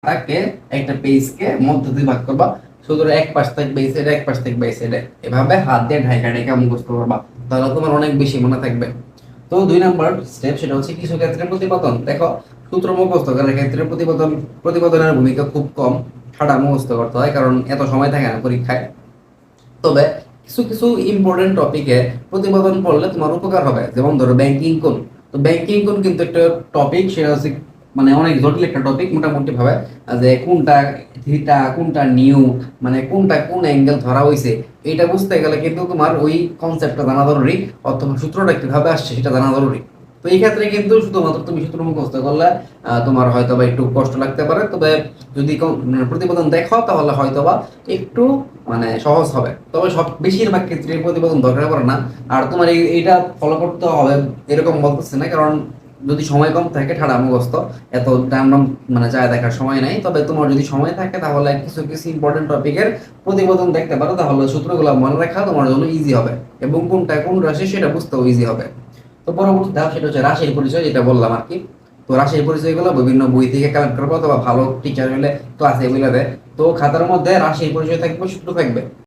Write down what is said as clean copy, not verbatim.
তাকে একটা পেজকে মধ্য দিয়ে ভাগ করবা, শুধু এক পাশ থাকবে এই সাইডে, এক পাশ থাকবে এই সাইডে, এভাবে হাত দিয়ে ঢাইকা ঢাইকা মুখস্থ করবা, তাহলে তোমার অনেক বেশি মনে থাকবে। তো 2 নম্বর স্টেপ সেটা হচ্ছে কিছু ক্ষেত্রে প্রতিপাদন। দেখো, সূত্র মুখস্থ করার ক্ষেত্রে প্রতিপাদনের ভূমিকা খুব কম, ঠাডা মুখস্থ করতে হয়, কারণ এত সময় থাকে না পরীক্ষায়। তবে কিছু কিছু ইম্পর্টেন্ট টপিকে প্রতিপাদন পড়লে তোমার উপকার হবে। যেমন ধরো ব্যাংকিং কোণ, তো ব্যাংকিং কোণ কিন্তু একটা টপিক, সেটা হচ্ছে মানে অনেক জটিল একটা টপিক মোটামুটি ভাবে, যে কোনটা থিটা কোনটা নিউ, মানে কোনটা কোন অ্যাঙ্গেল ধরা হয়েছে, এটা বুঝতে গেলে কিন্তু তোমার ওই কনসেপ্টটা জানা জরুরি, অথবা সূত্রটা কিভাবে আসছে সেটা জানা জরুরি। তো এই ক্ষেত্রে কিন্তু শুধুমাত্র তুমি সূত্র মুখস্থ করলে তোমার হয়তো বা একটু কষ্ট লাগতে পারে, তবে যদি প্রতিবেদন দেখো তাহলে হয়তো বা একটু মানে সহজ হবে। তবে সব বেশিরভাগ ক্ষেত্রে প্রতিবেদন দরকার পড়ে না। আর তোমার এইটা ফলো করতে হবে এরকম বলতেছে না, কারণ যদি সময় কম থাকে ঠাড়া মুখস্থ এত টাইম মানে যায় দেখার সময় নাই। তবে তোমার যদি সময় থাকে তাহলে কিছু কিছু ইম্পর্টেন্ট টপিকের প্রতিবেদন দেখতে পারো, তাহলে সূত্রগুলো মনে রাখা তোমার জন্য ইজি হবে, এবং কোনটা কোন রাশি সেটা বুঝতেও ইজি হবে। তো পরবর্তী ধাপ সেটা হচ্ছে রাশির পরিচয়, যেটা বললাম আর কি। তো রাশির পরিচয়গুলো বিভিন্ন বই থেকে কালেক্ট করবো, অথবা ভালো টিচার হলে ক্লাসে বলে দেয়। তো খাতার মধ্যে রাশির পরিচয় থাকবে, সূত্র থাকবে।